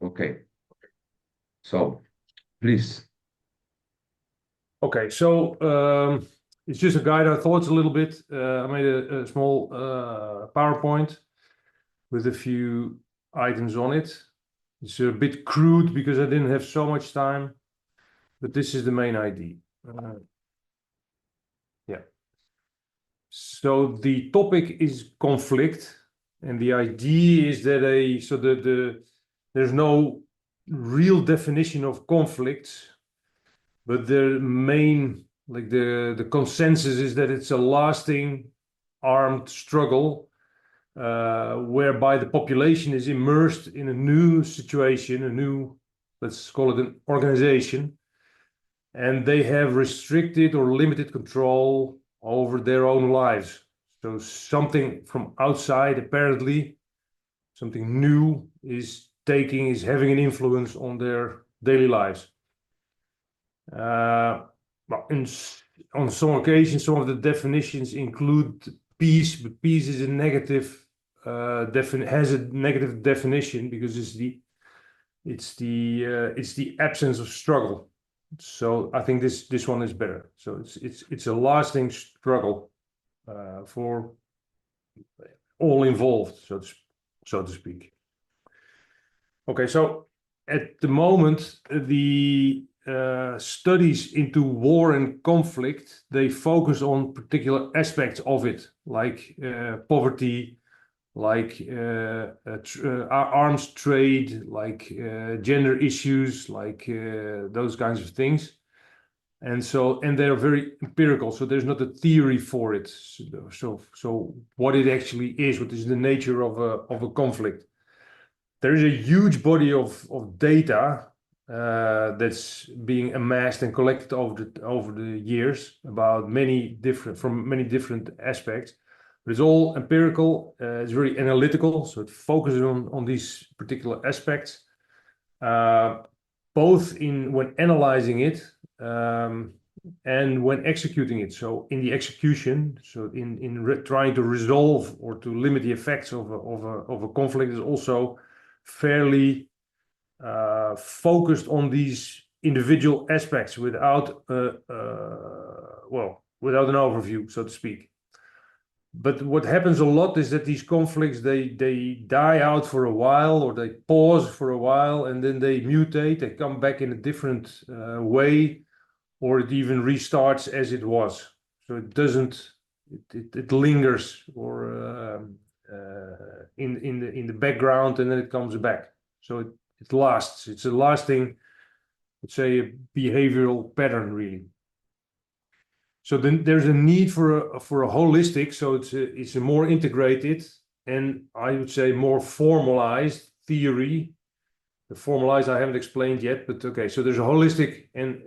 Okay, so please. Okay, so it's just a guide our thoughts a little bit. I made a small PowerPoint with a few items on it. It's a bit crude because I didn't have so much time, but this is the main idea. Yeah. So the topic is conflict, and the idea is that there's no real definition of conflicts, but the main the consensus is that it's a lasting armed struggle whereby the population is immersed in a new situation, a new, let's call it an organization, and they have restricted or limited control over their own lives. So something from outside, apparently, something new is having an influence on their daily lives. Well, on some occasions, some of the definitions include peace, but peace is a negative has a negative definition because it's the absence of struggle. So I think this one is better. So it's a lasting struggle for all involved, so to speak. Okay, so at the moment, the studies into war and conflict, they focus on particular aspects of it, like poverty, like arms trade, like gender issues, like those kinds of things. And they're very empirical, so there's not a theory for it. So what it actually is, what is the nature of a conflict? There is a huge body of data that's being amassed and collected over the years from many different aspects. But it's all empirical. It's very analytical, so it focuses on these particular aspects, both when analyzing it and when executing it. So in the execution, so in trying to resolve or to limit the effects of a conflict, is also fairly focused on these individual aspects without without an overview, so to speak. But what happens a lot is that these conflicts they die out for a while, or they pause for a while, and then they mutate, they come back in a different way, or it even restarts as it was. So it lingers or in the background, and then it comes back. So it lasts. It's a lasting, let's say, a behavioral pattern, really. So then there's a need for a holistic, so it's a more integrated and I would say more formalized theory. The formalized I haven't explained yet, but okay. So there's a holistic and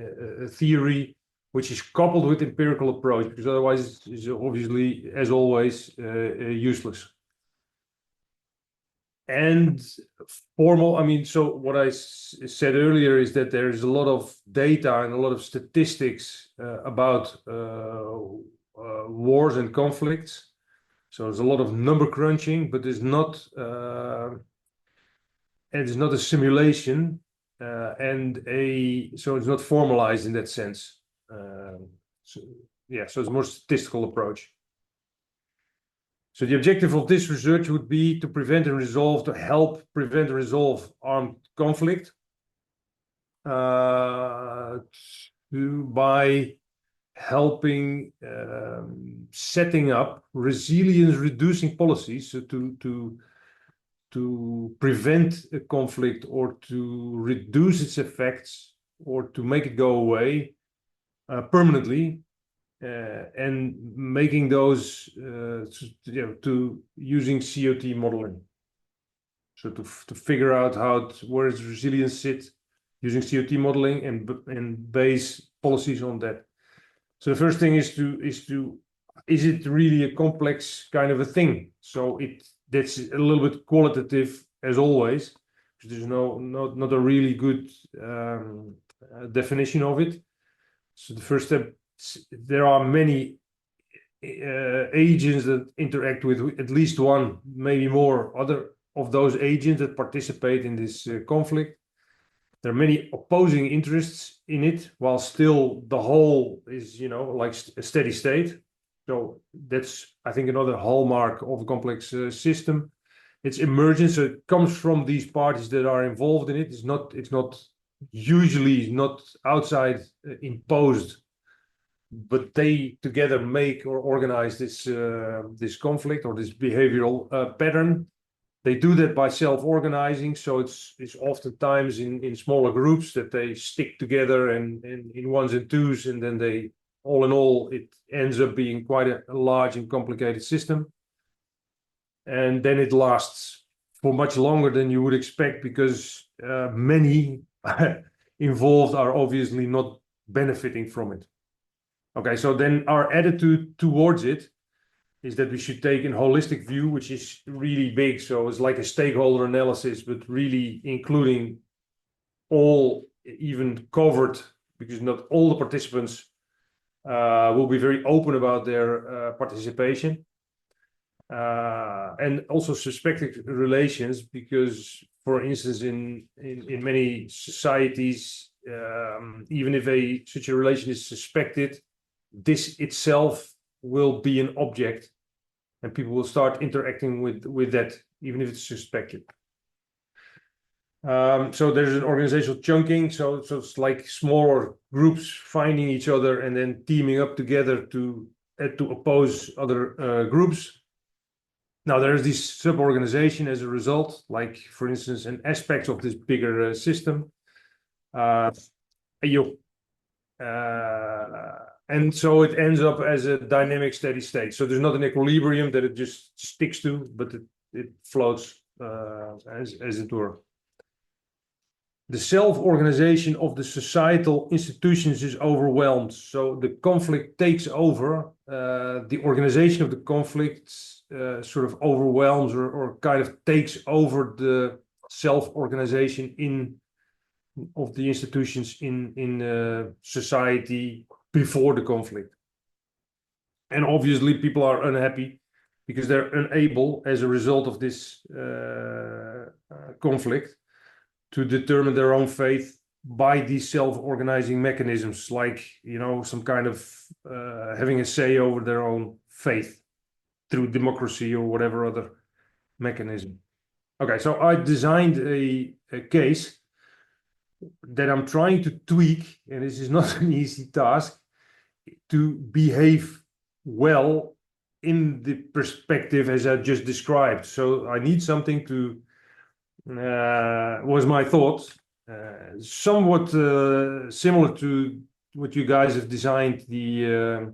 theory which is coupled with empirical approach, because otherwise it's obviously, as always, useless. And formal, I mean, so what I said earlier is that there is a lot of data and a lot of statistics about wars and conflicts. So there's a lot of number crunching, but it's not a simulation, so it's not formalized in that sense. So it's a more statistical approach. So the objective of this research would be to help prevent and resolve armed conflict by helping setting up resilience-reducing policies, so to prevent a conflict or to reduce its effects or to make it go away permanently. And making those to using COT modeling. So to figure out where does resilience sit using COT modeling and base policies on that. So the first thing is it really a complex kind of a thing? So that's a little bit qualitative as always, because there's not a really good definition of it. So the first step, there are many agents that interact with at least one, maybe more other of those agents that participate in this conflict. There are many opposing interests in it, while still the whole is, like a steady state. So that's, I think, another hallmark of a complex system. It's emergent, so it comes from these parties that are involved in it. It's not usually not outside imposed, but they together make or organize this conflict or this behavioral pattern. They do that by self-organizing, so it's oftentimes in smaller groups that they stick together and in ones and twos, and then they, all in all, it ends up being quite a large and complicated system. And then it lasts for much longer than you would expect, because many involved are obviously not benefiting from it. Okay, so then our attitude towards it is that we should take a holistic view, which is really big. So it's like a stakeholder analysis, but really including all, even covered, because not all the participants will be very open about their participation. And also suspected relations, because, for instance, in many societies, even if such a relation is suspected, this itself will be an object, and people will start interacting with that, even if it's suspected. So there's an organizational chunking. So it's like smaller groups finding each other and then teaming up together to oppose other groups. Now there's this sub-organization as a result, like, for instance, an aspect of this bigger system. And so it ends up as a dynamic steady state. So there's not an equilibrium that it just sticks to, but it floats as it were. The self-organization of the societal institutions is overwhelmed. So the conflict takes over. The organization of the conflict sort of overwhelms or kind of takes over the self-organization of the institutions in society before the conflict. And obviously people are unhappy because they're unable, as a result of this conflict, to determine their own faith by these self-organizing mechanisms, like, some kind of having a say over their own faith through democracy or whatever other mechanism. Okay, so I designed a case that I'm trying to tweak, and this is not an easy task, to behave well in the perspective as I just described. So I need something to, was my thought, somewhat similar to what you guys have designed, the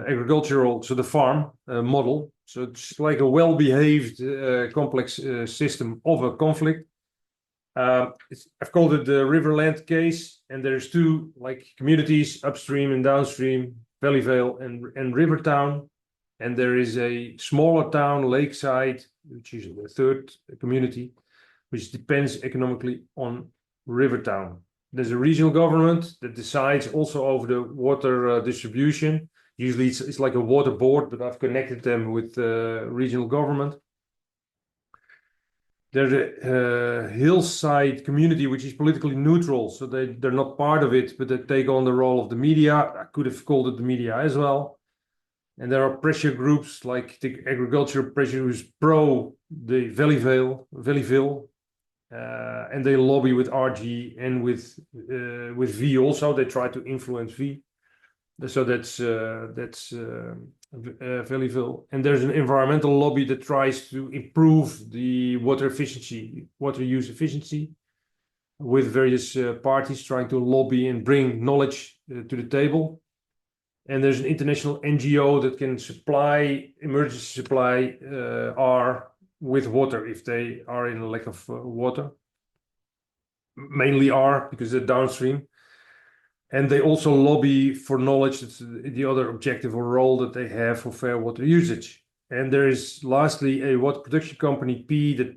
agricultural, so the farm model. So it's like a well-behaved complex system of a conflict. I've called it the Riverland case, and there's two communities, upstream and downstream, Valleyvale and Rivertown, and there is a smaller town, Lakeside, which is the third community, which depends economically on Rivertown. There's a regional government that decides also over the water distribution. Usually it's like a water board, but I've connected them with regional government. There's a hillside community which is politically neutral, so they're not part of it, but they take on the role of the media. I could have called it the media as well. And there are pressure groups like the agriculture pressure, who's pro the Valleyville, and they lobby with RG and with V also. They try to influence V. So that's Valleyville. And there's an environmental lobby that tries to improve the water use efficiency, with various parties trying to lobby and bring knowledge to the table. And there's an international NGO that can emergency supply R with water if they are in a lack of water. Mainly R, because they're downstream. And they also lobby for knowledge. That's the other objective or role that they have for fair water usage. And there is lastly a water production company, P, that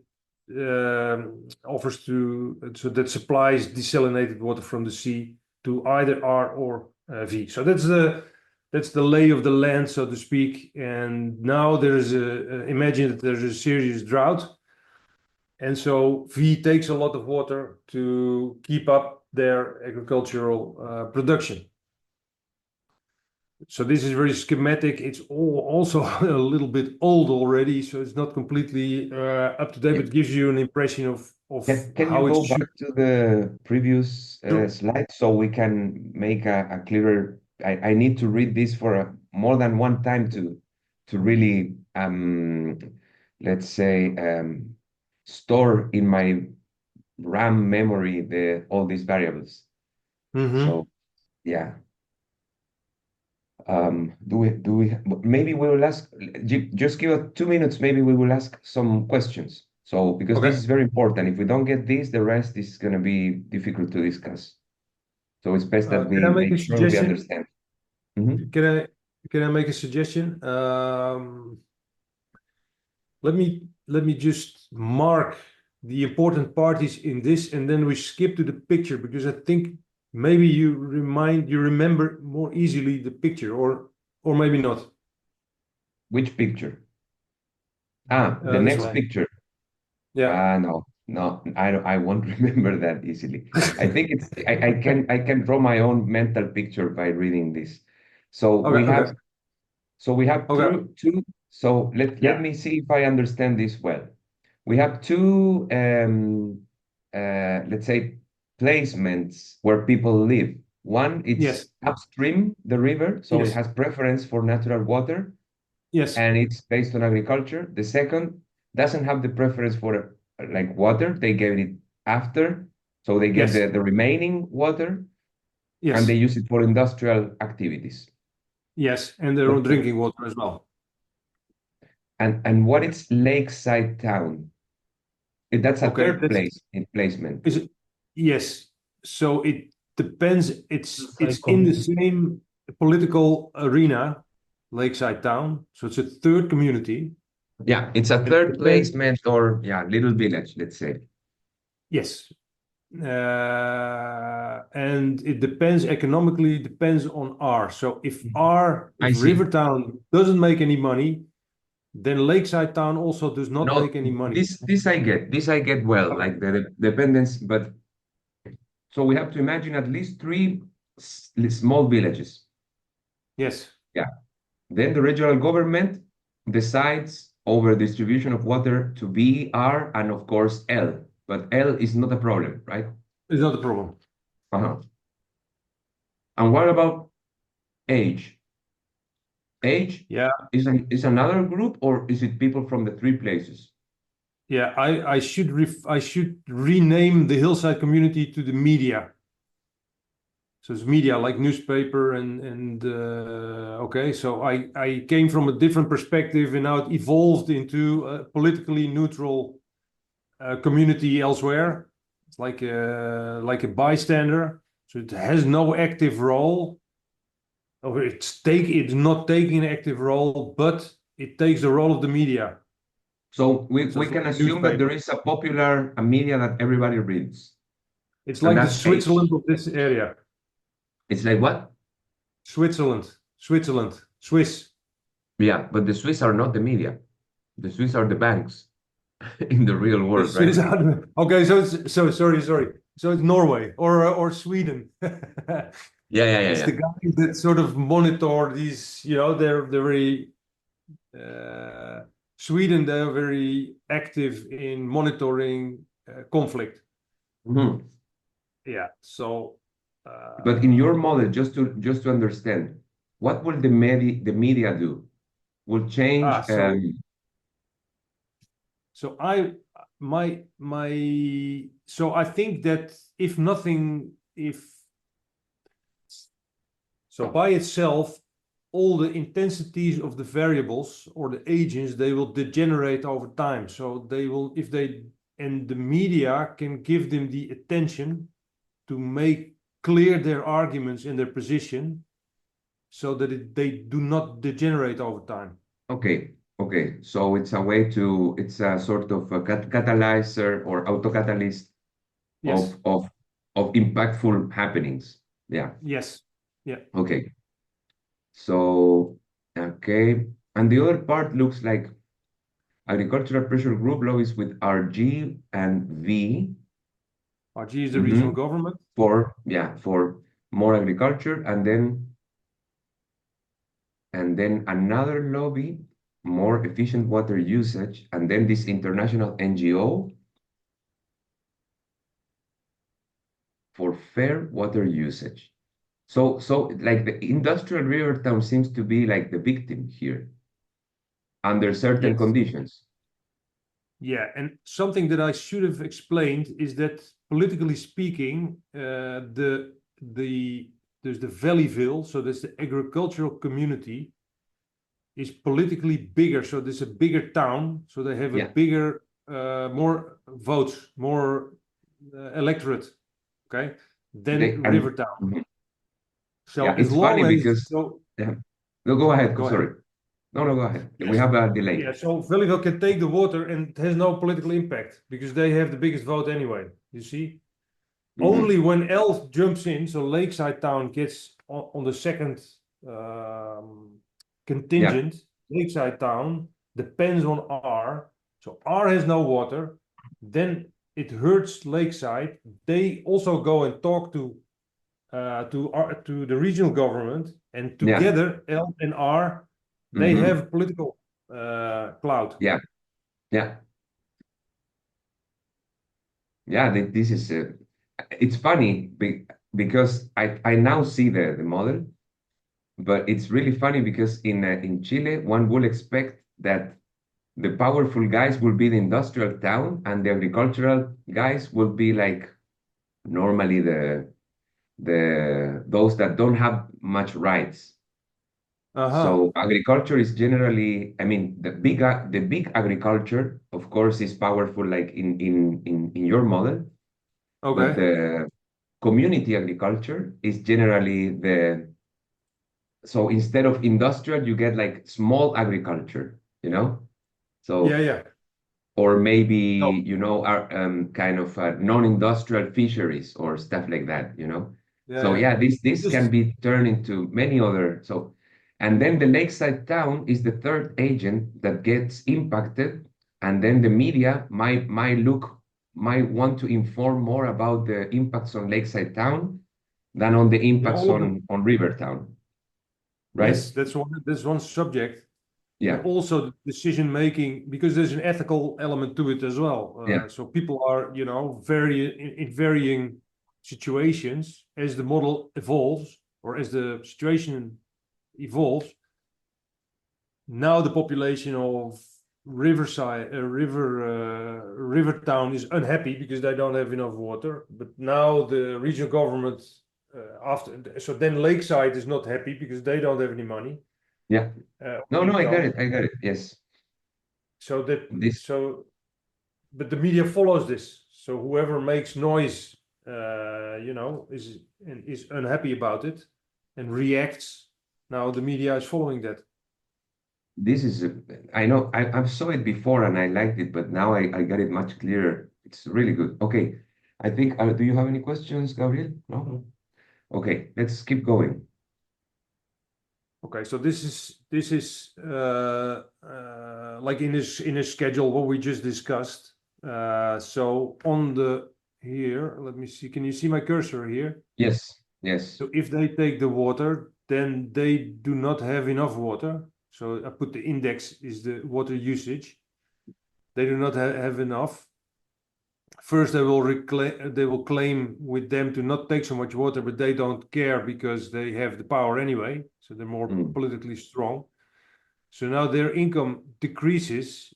that supplies desalinated water from the sea to either R or V. So that's that's the lay of the land, so to speak. And now there's imagine that there's a serious drought. And so V takes a lot of water to keep up their agricultural production. So this is very schematic. It's also a little bit old already, so it's not completely up to date, but gives you an impression of Can you how it go should. back to the previous Sure. slide so we can make a clearer? I need to read this for more than one time to really let's say store in my RAM memory all these variables. Mm-hmm. So yeah. Do we maybe we will ask just give us 2 minutes, maybe we will ask some questions. So because this Okay. is very important. If we don't get this, the rest is gonna be difficult to discuss. So it's best that Can we I make make a sure we suggestion? understand. Mhm. Can I make a suggestion? Let me just mark the important parties in this, and then we skip to the picture because I think maybe you remember more easily the picture, or maybe not. Which picture? The This next one. picture. Yeah. No, I won't remember that easily. I think I can draw my own mental picture by reading this. So Okay. we have Okay. So we have Okay. two. So let Yeah. me see if I understand this well. We have two, let's say, placements where people live. One, Yes. it's upstream the river, so it Yes. has preference for natural water, Yes. and it's based on agriculture. The second doesn't have the preference for like water. They get it after, so they get Yes. the remaining water, and they Yes. use it for industrial activities. Yes. And their But own drinking water as well. and what is lakeside town? That's a Okay. third place in placement. Is it? Yes. So it depends. It's in the Community. same political arena, Lakeside Town. So it's a third community. Yeah, it's a And third depend, placement or yeah, little village, let's say. yes. And it depends economically, depends on R. So I if see. Rivertown doesn't make any money, then Lakeside Town also does not No, make any money. this I get. This I get well, Okay. like the dependence, but so we have to imagine at least three small villages. Yes. Yeah. Then the regional government decides over distribution of water to B, R, and of course L. But L is not a problem, right? It's not a problem. Uh-huh. And what about age? Age Yeah. is another group, or is it people from the three places? Yeah, I should rename the hillside community to the media. So it's media like newspaper and okay. So I came from a different perspective and now it evolved into a politically neutral community elsewhere. It's like a bystander. So it has no active role. Or it's not taking an active role, but it takes the role of the media. So So we it's can like a assume that there newspaper. is a popular a media that everybody reads, It's and like the that's age. Switzerland of this area. It's like what? Switzerland, Swiss. Yeah, but the Swiss are not the media. The Swiss are the banks in the real The world, right? Swiss. Okay, sorry. So it's Norway or Sweden. Yeah, yeah, yeah, It's the yeah. guys that sort of monitor these. They're very uh, Sweden. They're very active in monitoring conflict. Mhm. Yeah. So. But in your model, just to understand, what will the media do? Will Ah, change? so I think that if nothing, if so by itself, all the intensities of the variables or the agents, they will degenerate over time. So they will, if they, and the media can give them the attention to make clear their arguments and their position so that they do not degenerate over time. Okay, okay. So it's a sort of a catalyzer or autocatalyst Yes. of impactful happenings. Yeah. Yes. Yeah. Okay. So, okay. And the other part looks like agricultural pressure group lobbies with RG and V. RG is the regional government. For more agriculture, and then another lobby, more efficient water usage, and then this international NGO for fair water usage. So like the industrial river town seems to be like the victim here under certain Yes. conditions. Yeah, and something that I should have explained is that politically speaking, there's the Valleyville, so there's the agricultural community is politically bigger. So there's a bigger town, so they have a Yeah. bigger, more votes, more electorate, okay, than Rivertown. Mhm. So Yeah, as it's funny long as because yeah. No, go ahead. go ahead. Sorry. No, go ahead. We Yes. have a delay. Yeah, so Valleyville can take the water and it has no political impact because they have the biggest vote anyway. You see? Only when Elf jumps in, so Lakeside Town gets on the second contingent, Lakeside Town depends on R. So R has no water, then it hurts Lakeside. They also go and talk to the regional government, and together L and R they have political clout. Yeah. Yeah. Yeah, this is it's funny because I now see the model, but it's really funny because in Chile one would expect that the powerful guys will be the industrial town and the agricultural guys will be like normally the those that don't have much rights. So agriculture is generally, I mean, the big agriculture, of course, is powerful, like in your model, but Okay. the community agriculture is generally so instead of industrial, you get like small agriculture, you know? So, Yeah. or maybe, No. kind of non-industrial fisheries or stuff like that, you know? So Yeah. yeah, this can This be turned into many other, and then the lakeside town is the third agent that gets impacted, and then the media might want to inform more about the impacts on lakeside town than on the yeah, impacts all of the on river town, right? yes, that's one subject, and Yeah, also decision making because there's an ethical element to it as well. yeah, So people are, in varying situations as the model evolves or as the situation evolves. Now the population of Rivertown is unhappy because they don't have enough water. But now the regional government so then Lakeside is not happy because they don't have any money. yeah. No, I got Income. it. I got it. Yes. So that This so, but the media follows this. So whoever makes noise, is unhappy about it and reacts. Now the media is following that. this is I know I saw it before and I liked it, but now I got it much clearer. It's really good. Okay. I think do you have any questions, Gabriel? No? Okay, let's keep going. Okay, so this is like in a schedule what we just discussed. So on the here, let me see. Can you see my cursor here? Yes, yes. So if they take the water, then they do not have enough water. So I put the index is the water usage. They do not have enough. First, they will claim with them to not take so much water, but they don't care because they have the power anyway. So they're more politically strong. So now their income decreases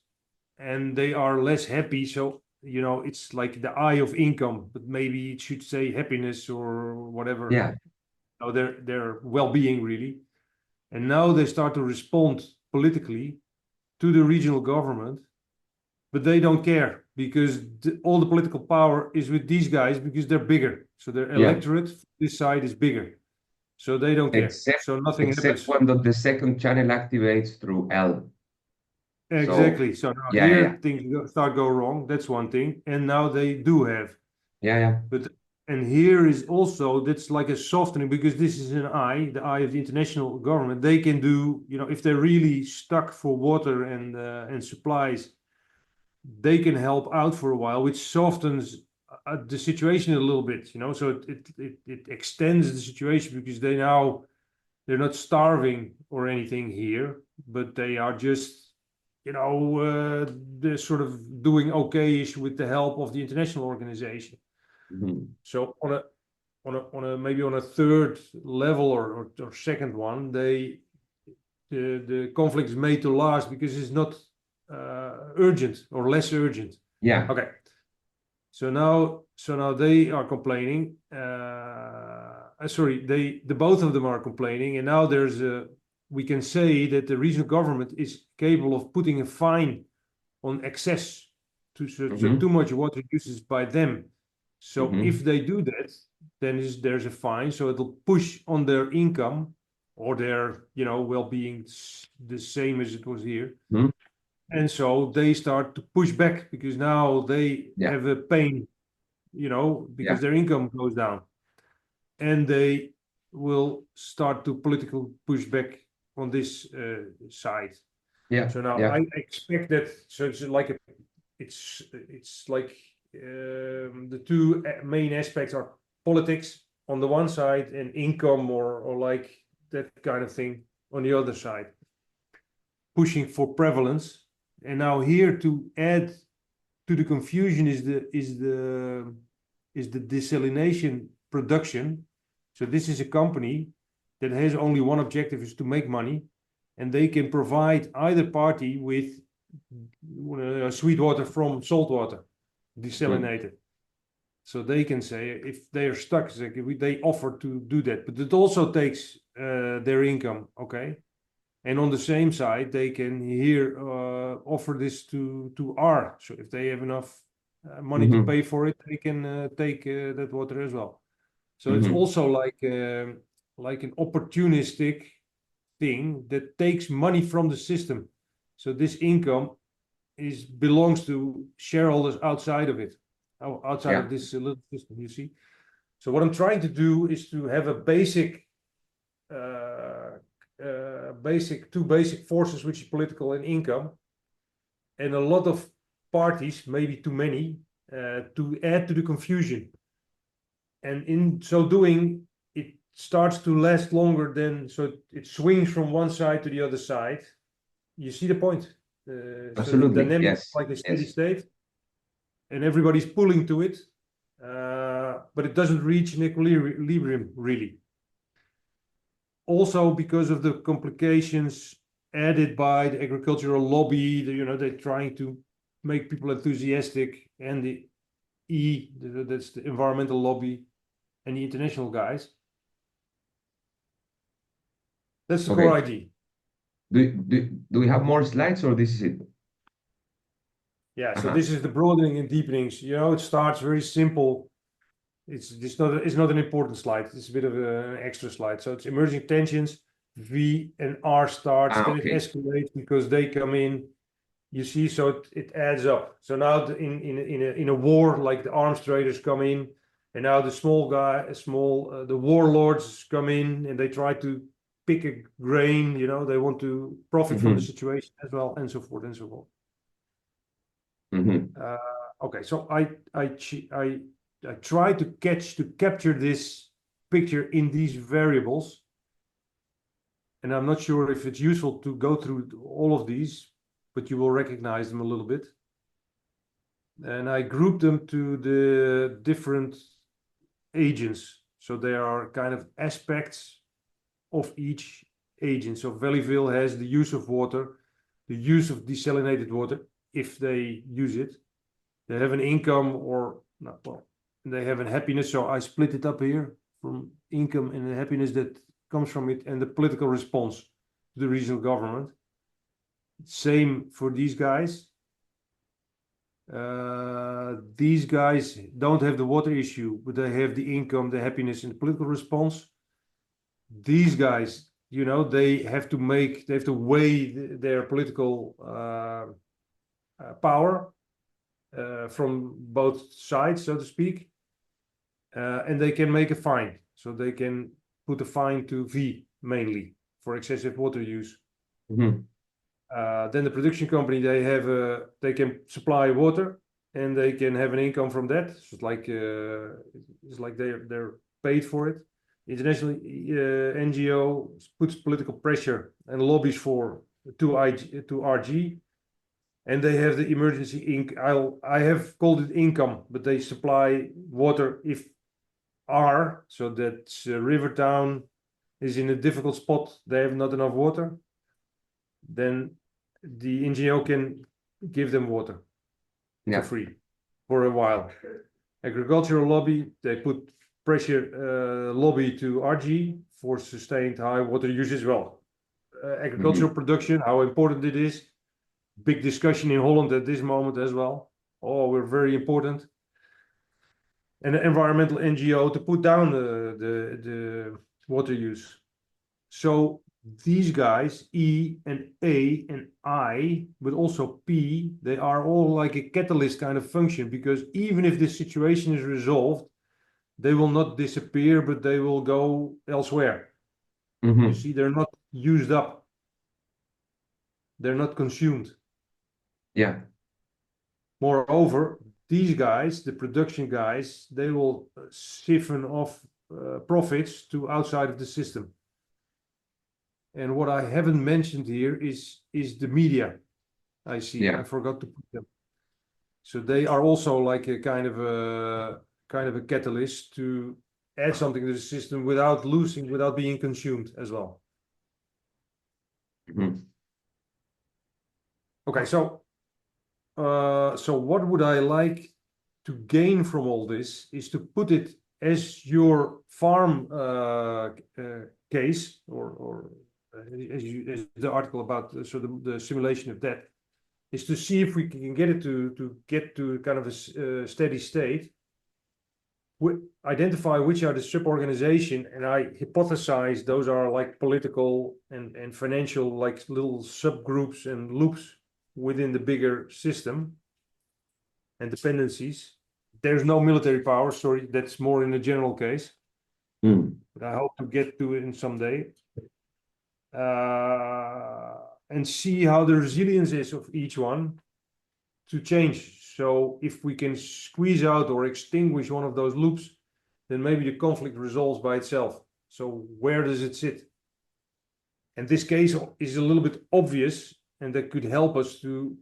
and they are less happy. So, it's like the eye of income, but maybe it should say happiness or whatever. Yeah. No, their well-being really. And now they start to respond politically to the regional government, but they don't care because all the political power is with these guys because they're bigger. So their Yeah. electorate, this side is bigger. So they don't care. Except So nothing except happens. when the second channel activates through L. Exactly. So now Yeah. here things start go wrong. That's one thing. And now they do have. Yeah. But And here is also, that's like a softening, because this is the eye of the international government. They can do, if they're really stuck for water and supplies, they can help out for a while, which softens the situation a little bit, so it extends the situation, because they're not starving or anything here, but they are just, they're sort of doing okay-ish with the help of the international organization. So on a maybe on a third level or second one, the conflict is made to last because it's not urgent or less urgent. Yeah. Okay. So now they are complaining. Sorry, the both of them are complaining, and now we can say that the regional government is capable of putting a fine on excess, so too much water uses by them. So if they do that, then there's a fine, so it'll push on their income or their well-being the same as it was here. And so they start to push back, because now they have a pain, because their income goes down. And they will start to political push back on this side. So now I expect that. So it's like the two main aspects are politics on the one side and income or like that kind of thing on the other side, pushing for prevalence. And now here to add to the confusion is the desalination production. So this is a company that has only one objective, is to make money, and they can provide either party with sweet water from salt water, desalinated. So they can say, if they are stuck, they offer to do that, but it also takes their income, okay? And on the same side, they can here offer this to R. So if they have enough money to pay for it, they can take that water as well. So it's also like an opportunistic thing that takes money from the system. So this income belongs to shareholders outside of it, outside of this little system, you see. So what I'm trying to do is to have a two basic forces, which is political and income, and a lot of parties, maybe too many, to add to the confusion. And in so doing, it starts to last longer so it swings from one side to the other side. You see the point? Absolutely. So the dynamic is like a steady state, and everybody's pulling to it, but it doesn't reach an equilibrium really. Also, because of the complications added by the agricultural lobby, they're trying to make people enthusiastic, and that's the environmental lobby, and the international guys. That's the core idea. Do we have more slides, or this is it? Yeah, so this is the broadening and deepenings. It starts very simple. It's not an important slide. It's a bit of an extra slide. So it's emerging tensions. V and R starts, then it escalates because they come in. You see, so it adds up. So now in a war, like the arms traders come in, and now the warlords come in, and they try to pick a grain. They want to profit from the situation as well, and so forth and so forth. Okay, so I try to capture this picture in these variables, and I'm not sure if it's useful to go through all of these, but you will recognize them a little bit. And I group them to the different agents. So there are kind of aspects of each agent. So Valleyville has the use of water, the use of desalinated water, if they use it. They have an income or not, well, they have a happiness. So I split it up here from income and the happiness that comes from it, and the political response to the regional government. Same for these guys. These guys don't have the water issue, but they have the income, the happiness, and the political response. These guys, they have to weigh their political power from both sides, so to speak. and they can make a fine. So they can put a fine to V mainly for excessive water use. Mm-hmm. Then the production company, they can supply water and they can have an income from that. So it's like they're paid for it. Internationally, NGO puts political pressure and lobbies to RG, and they have the emergency I have called it income, but they supply water if R, so that river town is in a difficult spot, they have not enough water, then the NGO can give them water for free for a while. Agricultural lobby, they put pressure lobby to RG for sustained high water use as well. Agricultural production, how important it is. Big discussion in Holland at this moment as well. Oh, we're very important. And an environmental NGO to put down the water use. So these guys, E and A and I, but also P, they are all like a catalyst kind of function, because even if this situation is resolved, they will not disappear, but they will go elsewhere. You see, they're not used up. They're not consumed. Yeah. Moreover, these guys, the production guys, they will siphon off profits to outside of the system. And what I haven't mentioned here is the media. I see. Yeah. I forgot to put them. So they are also like a kind of a catalyst to add something to the system without losing, without being consumed as well. Okay, so what would I like to gain from all this is to put it as your farm case, or as the article about the simulation of that, is to see if we can get it to get to kind of a steady state. We identify which are the sub-organization, and I hypothesize those are like political and financial, like little subgroups and loops within the bigger system and dependencies. There's no military power, sorry, that's more in a general case. But I hope to get to it in some day. And see how the resilience is of each one to change. So if we can squeeze out or extinguish one of those loops, then maybe the conflict resolves by itself. So where does it sit? And this case is a little bit obvious, and that could help us to,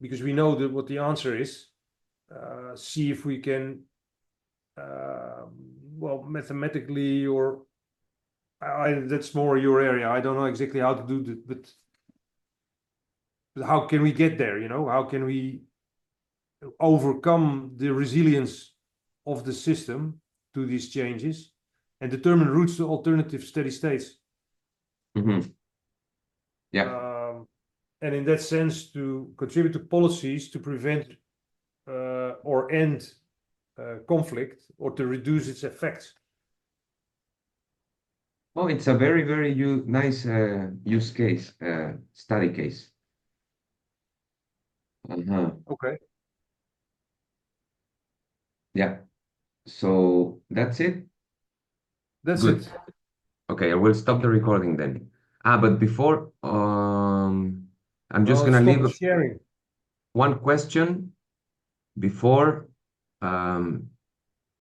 because we know that what the answer is, see if we can, well, mathematically, or that's more your area. I don't know exactly how to do that, but how can we get there? You know, how can we overcome the resilience of the system to these changes and determine routes to alternative steady states? Yeah. And in that sense, to contribute to policies to prevent or end conflict, or to reduce its effects. Oh, it's a very, very nice use case, study case. Okay. Yeah. So that's it? That's Good. it. Okay, I will stop the recording then. But before, I'm just Well, gonna stop leave sharing. one question before